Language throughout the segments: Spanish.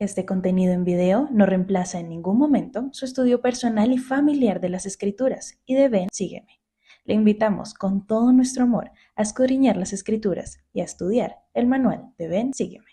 Este contenido en video no reemplaza en ningún momento su estudio personal y familiar de las Escrituras y de Ven, sígueme. Le invitamos con todo nuestro amor a escudriñar las Escrituras y a estudiar el manual de Ven, sígueme.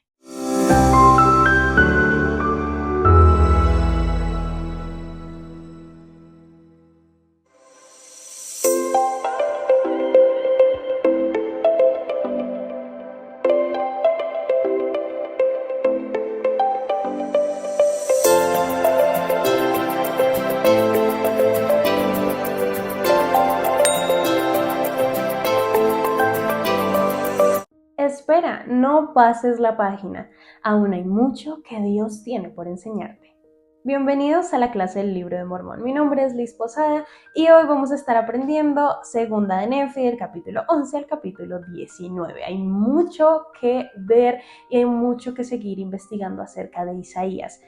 Espera, no pases la página. Aún hay mucho que Dios tiene por enseñarte. Bienvenidos a la clase del Libro de Mormón. Mi nombre es Liz Posada y hoy vamos a estar aprendiendo Segunda de Nefi, del capítulo 11 al capítulo 19. Hay mucho que ver y hay mucho que seguir investigando acerca de Isaías.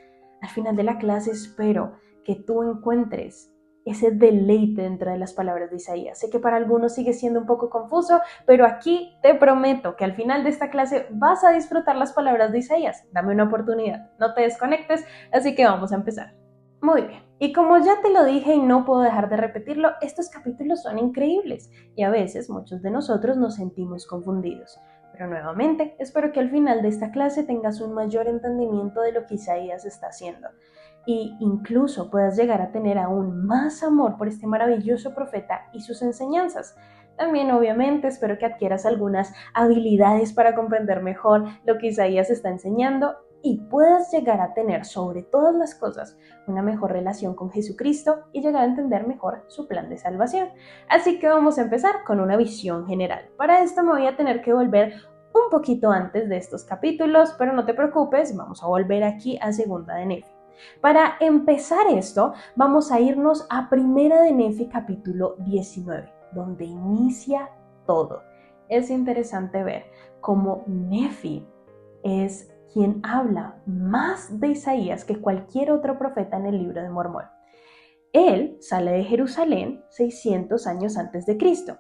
Al final de la clase espero que tú encuentres ese deleite dentro de las palabras de Isaías. Sé que para algunos sigue siendo un poco confuso, pero aquí te prometo que al final de esta clase vas a disfrutar las palabras de Isaías. Dame una oportunidad, no te desconectes, así que vamos a empezar. Muy bien, y como ya te lo dije y no puedo dejar de repetirlo, estos capítulos son increíbles y a veces muchos de nosotros nos sentimos confundidos. Pero nuevamente, espero que al final de esta clase tengas un mayor entendimiento de lo que Isaías está haciendo y incluso puedas llegar a tener aún más amor por este maravilloso profeta y sus enseñanzas. También, obviamente, espero que adquieras algunas habilidades para comprender mejor lo que Isaías está enseñando y puedas llegar a tener, sobre todas las cosas, una mejor relación con Jesucristo y llegar a entender mejor su plan de salvación. Así que vamos a empezar con una visión general. Para esto me voy a tener que volver un poquito antes de estos capítulos, pero no te preocupes, vamos a volver aquí a Segunda de Nefi. Para empezar esto, vamos a irnos a Primera de Nefi capítulo 19, donde inicia todo. Es interesante ver cómo Nefi es quien habla más de Isaías que cualquier otro profeta en el libro de Mormón. Él sale de Jerusalén 600 años antes de Cristo.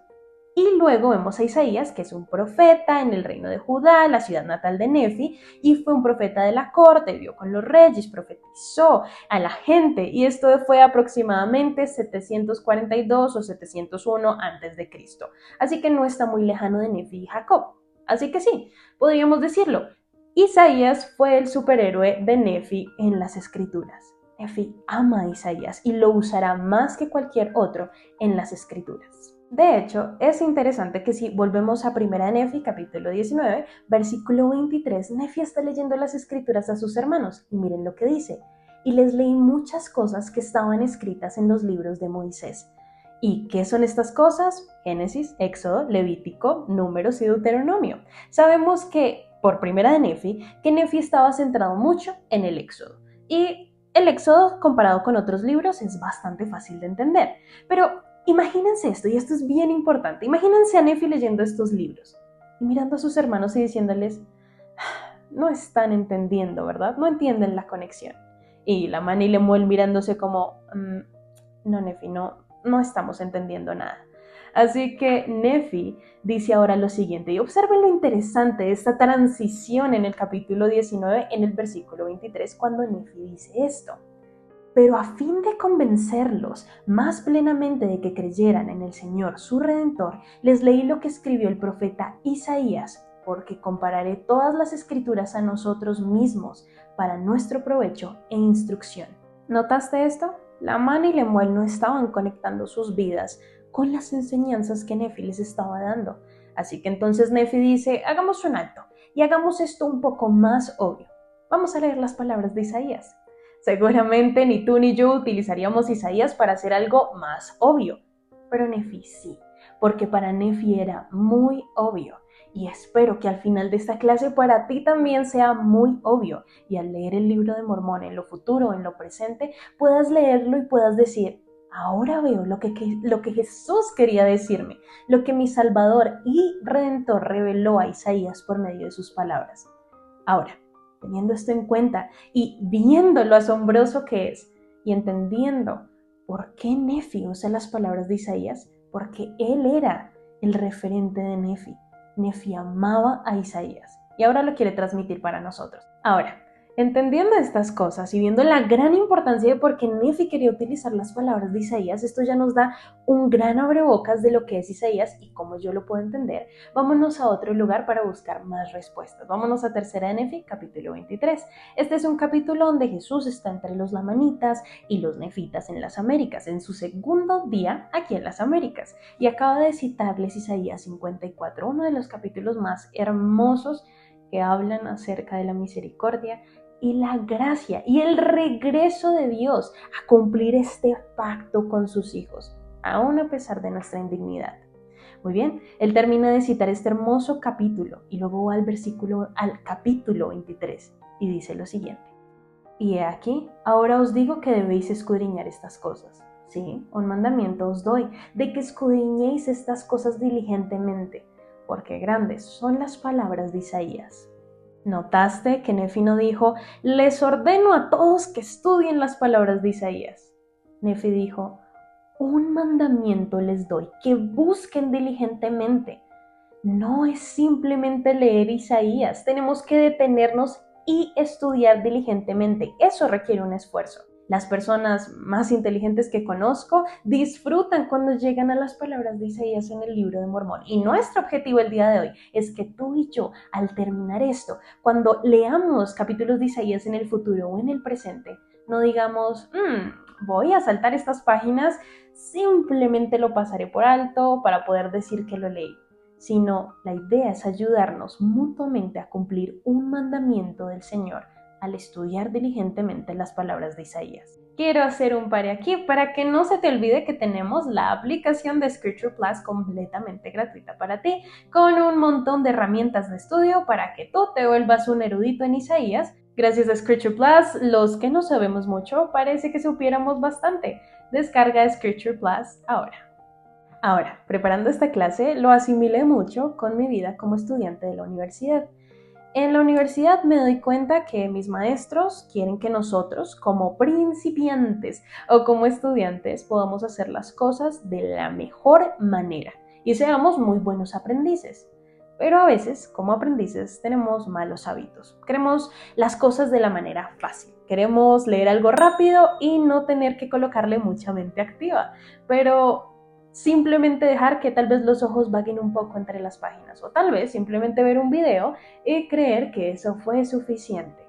Y luego vemos a Isaías, que es un profeta en el reino de Judá, la ciudad natal de Nefi, y fue un profeta de la corte, vivió con los reyes, profetizó a la gente, y esto fue aproximadamente 742 o 701 antes de Cristo. Así que no está muy lejano de Nefi y Jacob. Así que sí, podríamos decirlo, Isaías fue el superhéroe de Nefi en las Escrituras. Nefi ama a Isaías y lo usará más que cualquier otro en las Escrituras. De hecho, es interesante que si volvemos a Primera de Nefi, capítulo 19, versículo 23, Nefi está leyendo las Escrituras a sus hermanos y miren lo que dice. Y les leí muchas cosas que estaban escritas en los libros de Moisés. ¿Y qué son estas cosas? Génesis, Éxodo, Levítico, Números y Deuteronomio. Sabemos que, por Primera de Nefi, que Nefi estaba centrado mucho en el Éxodo. Y el Éxodo, comparado con otros libros, es bastante fácil de entender. Pero imagínense esto, y esto es bien importante. Imagínense a Nefi leyendo estos libros y mirando a sus hermanos y diciéndoles, no están entendiendo, ¿verdad? No entienden la conexión. Y la Mani y Lemuel mirándose como, no, Nefi, no estamos entendiendo nada. Así que Nefi dice ahora lo siguiente, y observen lo interesante de esta transición en el capítulo 19, en el versículo 23, cuando Nefi dice esto. Pero a fin de convencerlos más plenamente de que creyeran en el Señor, su Redentor, les leí lo que escribió el profeta Isaías, porque compararé todas las Escrituras a nosotros mismos para nuestro provecho e instrucción. ¿Notaste esto? Lamán y Lemuel no estaban conectando sus vidas con las enseñanzas que Nefi les estaba dando. Así que entonces Nefi dice, hagamos un alto y hagamos esto un poco más obvio. Vamos a leer las palabras de Isaías. Seguramente ni tú ni yo utilizaríamos Isaías para hacer algo más obvio, pero Nefi sí, porque para Nefi era muy obvio. Y espero que al final de esta clase para ti también sea muy obvio. Y al leer el libro de Mormón en lo futuro o en lo presente, puedas leerlo y puedas decir, ahora veo lo que Jesús quería decirme, lo que mi Salvador y Redentor reveló a Isaías por medio de sus palabras. Ahora, teniendo esto en cuenta y viendo lo asombroso que es y entendiendo por qué Nefi usa las palabras de Isaías, porque él era el referente de Nefi. Nefi amaba a Isaías y ahora lo quiere transmitir para nosotros. Ahora, Entendiendo estas cosas y viendo la gran importancia de por qué Nefi quería utilizar las palabras de Isaías, esto ya nos da un gran abrebocas de lo que es Isaías y cómo yo lo puedo entender. Vámonos a otro lugar para buscar más respuestas. Vámonos a Tercera de Nefi, capítulo 23. Este es un capítulo donde Jesús está entre los lamanitas y los nefitas en las Américas, en su segundo día aquí en las Américas. Y acaba de citarles Isaías 54, uno de los capítulos más hermosos que hablan acerca de la misericordia y la gracia y el regreso de Dios a cumplir este pacto con sus hijos, aún a pesar de nuestra indignidad. Muy bien, él termina de citar este hermoso capítulo y luego va al capítulo 23 y dice lo siguiente. Y he aquí, ahora os digo que debéis escudriñar estas cosas. Sí, un mandamiento os doy, de que escudriñéis estas cosas diligentemente, porque grandes son las palabras de Isaías. ¿Notaste que Nefi no dijo, les ordeno a todos que estudien las palabras de Isaías? Nefi dijo, un mandamiento les doy, que busquen diligentemente. No es simplemente leer Isaías, tenemos que detenernos y estudiar diligentemente. Eso requiere un esfuerzo. Las personas más inteligentes que conozco disfrutan cuando llegan a las palabras de Isaías en el libro de Mormón. Y nuestro objetivo el día de hoy es que tú y yo, al terminar esto, cuando leamos capítulos de Isaías en el futuro o en el presente, no digamos, voy a saltar estas páginas, simplemente lo pasaré por alto para poder decir que lo leí. Sino la idea es ayudarnos mutuamente a cumplir un mandamiento del Señor al estudiar diligentemente las palabras de Isaías. Quiero hacer un pare aquí para que no se te olvide que tenemos la aplicación de Scripture Plus completamente gratuita para ti, con un montón de herramientas de estudio para que tú te vuelvas un erudito en Isaías. Gracias a Scripture Plus, los que no sabemos mucho, parece que supiéramos bastante. Descarga Scripture Plus ahora. Ahora, preparando esta clase, lo asimilé mucho con mi vida como estudiante de la universidad. En la universidad me doy cuenta que mis maestros quieren que nosotros, como principiantes o como estudiantes, podamos hacer las cosas de la mejor manera y seamos muy buenos aprendices. Pero a veces, como aprendices, tenemos malos hábitos. Queremos las cosas de la manera fácil. Queremos leer algo rápido y no tener que colocarle mucha mente activa. Pero simplemente dejar que tal vez los ojos vaguen un poco entre las páginas o tal vez simplemente ver un video y creer que eso fue suficiente.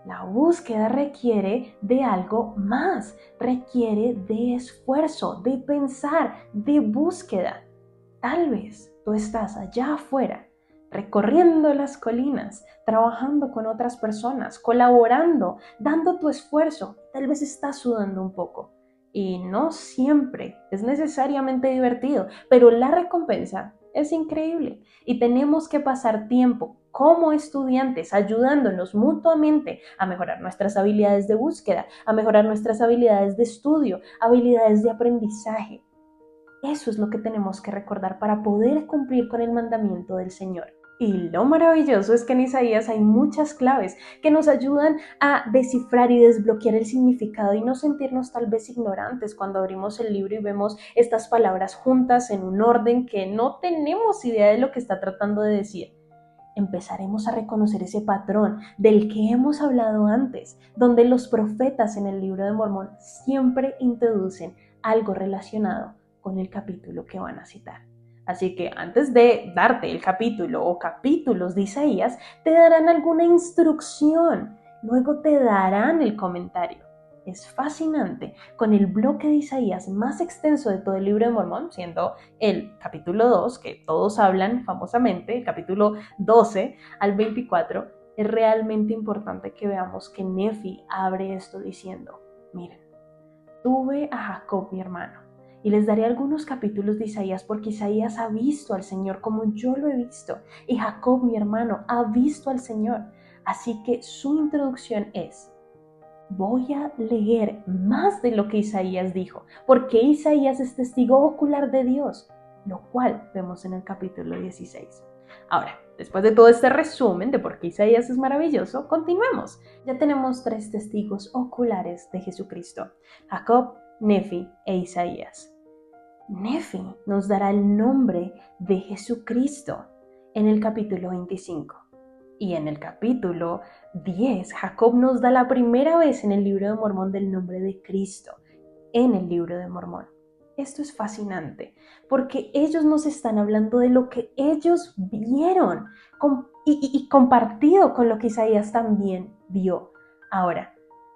La búsqueda requiere de algo más, requiere de esfuerzo, de pensar, de búsqueda. Tal vez tú estás allá afuera, recorriendo las colinas, trabajando con otras personas, colaborando, dando tu esfuerzo, tal vez estás sudando un poco. Y no siempre es necesariamente divertido, pero la recompensa es increíble y tenemos que pasar tiempo como estudiantes ayudándonos mutuamente a mejorar nuestras habilidades de búsqueda, a mejorar nuestras habilidades de estudio, habilidades de aprendizaje. Eso es lo que tenemos que recordar para poder cumplir con el mandamiento del Señor. Y lo maravilloso es que en Isaías hay muchas claves que nos ayudan a descifrar y desbloquear el significado y no sentirnos tal vez ignorantes cuando abrimos el libro y vemos estas palabras juntas en un orden que no tenemos idea de lo que está tratando de decir. Empezaremos a reconocer ese patrón del que hemos hablado antes, donde los profetas en el libro de Mormón siempre introducen algo relacionado con el capítulo que van a citar. Así que antes de darte el capítulo o capítulos de Isaías, te darán alguna instrucción, luego te darán el comentario. Es fascinante, con el bloque de Isaías más extenso de todo el libro de Mormón, siendo el capítulo 2, que todos hablan famosamente, el capítulo 12 al 24, es realmente importante que veamos que Nefi abre esto diciendo, miren, tuve a Jacob mi hermano, y les daré algunos capítulos de Isaías porque Isaías ha visto al Señor como yo lo he visto y Jacob, mi hermano, ha visto al Señor. Así que su introducción es, voy a leer más de lo que Isaías dijo, porque Isaías es testigo ocular de Dios, lo cual vemos en el capítulo 16. Ahora, después de todo este resumen de por qué Isaías es maravilloso, continuemos. Ya tenemos 3 testigos oculares de Jesucristo, Jacob, Nefi e Isaías. Nefi nos dará el nombre de Jesucristo en el capítulo 25. Y en el capítulo 10, Jacob nos da la primera vez en el libro de Mormón del nombre de Cristo, en el libro de Mormón. Esto es fascinante, porque ellos nos están hablando de lo que ellos vieron y compartido con lo que Isaías también vio. Ahora,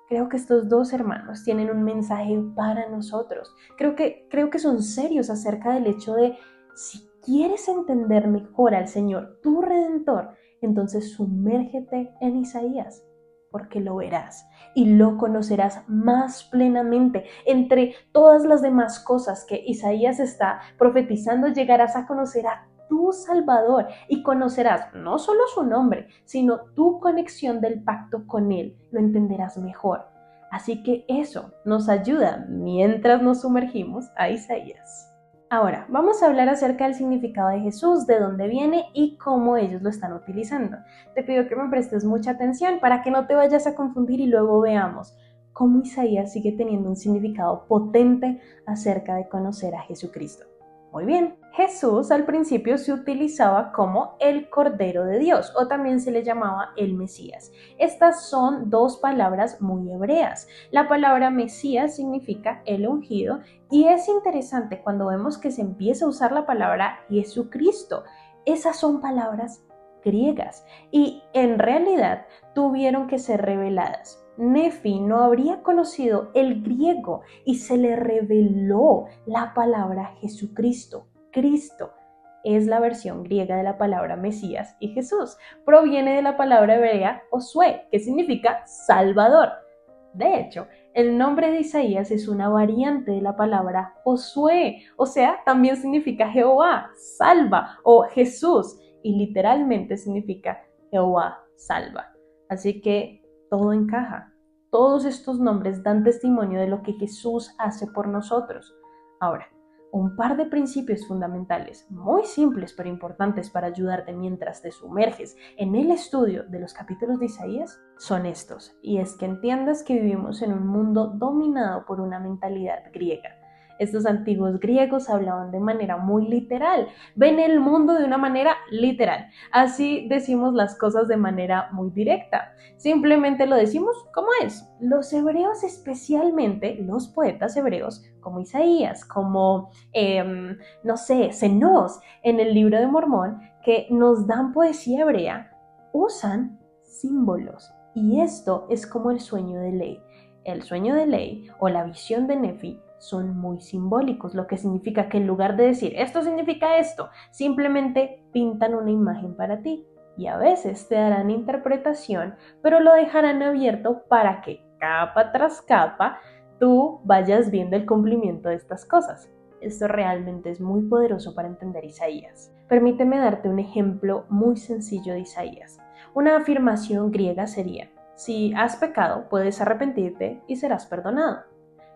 creo que estos dos hermanos tienen un mensaje para nosotros. Creo que son serios acerca del hecho de, si quieres entender mejor al Señor, tu Redentor, entonces sumérgete en Isaías, porque lo verás y lo conocerás más plenamente. Entre todas las demás cosas que Isaías está profetizando, llegarás a conocer a tu Salvador y conocerás no solo su nombre, sino tu conexión del pacto con Él. Lo entenderás mejor. Así que eso nos ayuda mientras nos sumergimos a Isaías. Ahora, vamos a hablar acerca del significado de Jesús, de dónde viene y cómo ellos lo están utilizando. Te pido que me prestes mucha atención para que no te vayas a confundir y luego veamos cómo Isaías sigue teniendo un significado potente acerca de conocer a Jesucristo. Muy bien, Jesús al principio se utilizaba como el Cordero de Dios, o también se le llamaba el Mesías. Estas son dos palabras muy hebreas. La palabra Mesías significa el ungido, y es interesante cuando vemos que se empieza a usar la palabra Jesucristo. Esas son palabras griegas y en realidad tuvieron que ser reveladas. Nefi no habría conocido el griego y se le reveló la palabra Jesucristo. Cristo es la versión griega de la palabra Mesías, y Jesús proviene de la palabra hebrea Josué, que significa Salvador. De hecho, el nombre de Isaías es una variante de la palabra Josué, o sea, también significa Jehová salva o Jesús, y literalmente significa Jehová salva. Así que todo encaja. Todos estos nombres dan testimonio de lo que Jesús hace por nosotros. Ahora, un par de principios fundamentales, muy simples pero importantes para ayudarte mientras te sumerges en el estudio de los capítulos de Isaías, son estos. Y es que entiendas que vivimos en un mundo dominado por una mentalidad griega. Estos antiguos griegos hablaban de manera muy literal, ven el mundo de una manera literal. Así decimos las cosas de manera muy directa. Simplemente lo decimos como es. Los hebreos, especialmente los poetas hebreos, como Isaías, como, Cenós, en el libro de Mormón, que nos dan poesía hebrea, usan símbolos. Y esto es como el sueño de Ley. El sueño de Ley o la visión de Nefi son muy simbólicos, lo que significa que en lugar de decir esto significa esto, simplemente pintan una imagen para ti, y a veces te darán interpretación, pero lo dejarán abierto para que capa tras capa tú vayas viendo el cumplimiento de estas cosas. Esto realmente es muy poderoso para entender Isaías. Permíteme darte un ejemplo muy sencillo de Isaías. Una afirmación griega sería: si has pecado, puedes arrepentirte y serás perdonado.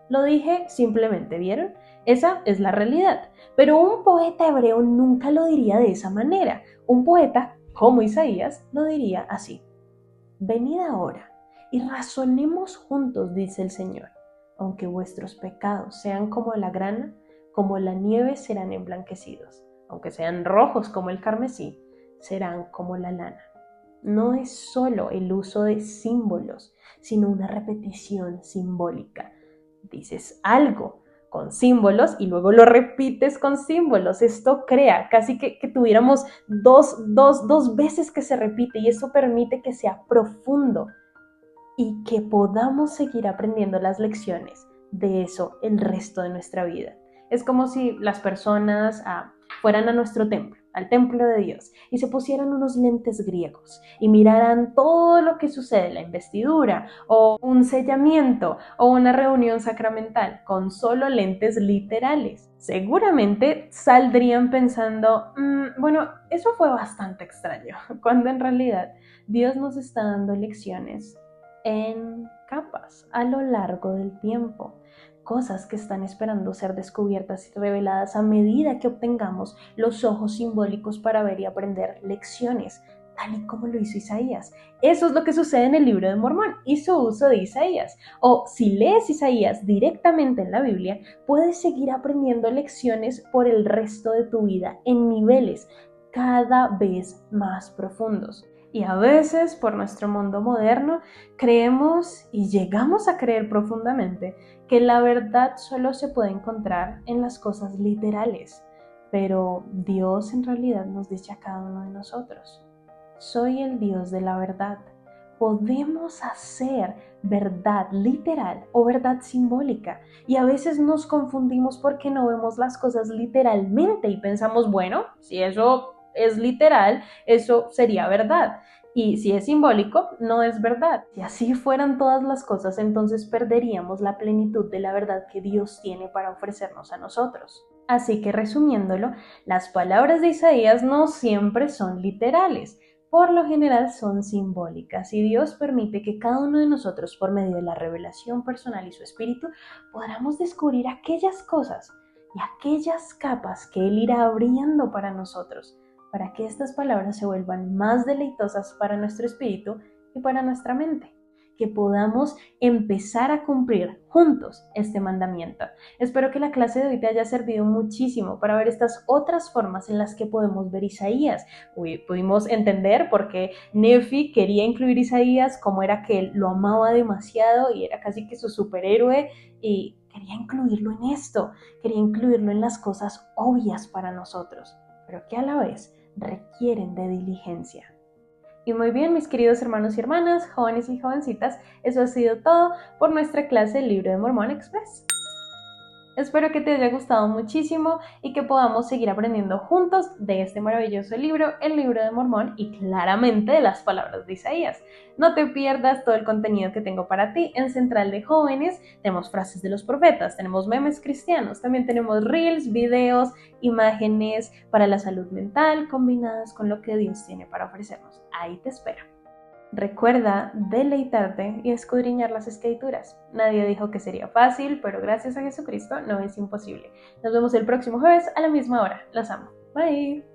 Lo dije simplemente, ¿vieron? Esa es la realidad. Pero un poeta hebreo nunca lo diría de esa manera. Un poeta, como Isaías, lo diría así: venid ahora y razonemos juntos, dice el Señor. Aunque vuestros pecados sean como la grana, como la nieve serán emblanquecidos. Aunque sean rojos como el carmesí, serán como la lana. No es solo el uso de símbolos, sino una repetición simbólica. Dices algo con símbolos y luego lo repites con símbolos. Esto crea casi que tuviéramos dos veces que se repite, y eso permite que sea profundo y que podamos seguir aprendiendo las lecciones de eso el resto de nuestra vida. Es como si las personas fueran a nuestro templo, al templo de Dios, y se pusieran unos lentes griegos y miraran todo lo que sucede, la investidura o un sellamiento o una reunión sacramental con solo lentes literales. Seguramente saldrían pensando, bueno, eso fue bastante extraño, cuando en realidad Dios nos está dando lecciones en capas a lo largo del tiempo. Cosas que están esperando ser descubiertas y reveladas a medida que obtengamos los ojos simbólicos para ver y aprender lecciones, tal y como lo hizo Isaías. Eso es lo que sucede en el libro de Mormón y su uso de Isaías. O si lees Isaías directamente en la Biblia, puedes seguir aprendiendo lecciones por el resto de tu vida en niveles cada vez más profundos. Y a veces, por nuestro mundo moderno, creemos y llegamos a creer profundamente que la verdad solo se puede encontrar en las cosas literales. Pero Dios en realidad nos dice a cada uno de nosotros: soy el Dios de la verdad. Podemos hacer verdad literal o verdad simbólica, y a veces nos confundimos porque no vemos las cosas literalmente y pensamos, bueno, si eso es literal, eso sería verdad. Y si es simbólico, no es verdad. Si así fueran todas las cosas, entonces perderíamos la plenitud de la verdad que Dios tiene para ofrecernos a nosotros. Así que resumiéndolo, las palabras de Isaías no siempre son literales. Por lo general son simbólicas, y Dios permite que cada uno de nosotros, por medio de la revelación personal y su espíritu, podamos descubrir aquellas cosas y aquellas capas que Él irá abriendo para nosotros, para que estas palabras se vuelvan más deleitosas para nuestro espíritu y para nuestra mente, que podamos empezar a cumplir juntos este mandamiento. Espero que la clase de hoy te haya servido muchísimo para ver estas otras formas en las que podemos ver Isaías. Pudimos entender por qué Nefi quería incluir Isaías, cómo era que él lo amaba demasiado y era casi que su superhéroe, y quería incluirlo en esto, quería incluirlo en las cosas obvias para nosotros, pero que a la vez requieren de diligencia. Y muy bien, mis queridos hermanos y hermanas, jóvenes y jovencitas, eso ha sido todo por nuestra clase del Libro de Mormón Express. Espero que te haya gustado muchísimo y que podamos seguir aprendiendo juntos de este maravilloso libro, el Libro de Mormón, y claramente de las palabras de Isaías. No te pierdas todo el contenido que tengo para ti en Central de Jóvenes. Tenemos frases de los profetas, tenemos memes cristianos, también tenemos reels, videos, imágenes para la salud mental combinadas con lo que Dios tiene para ofrecernos. Ahí te espero. Recuerda deleitarte y escudriñar las Escrituras. Nadie dijo que sería fácil, pero gracias a Jesucristo no es imposible. Nos vemos el próximo jueves a la misma hora. Los amo. Bye.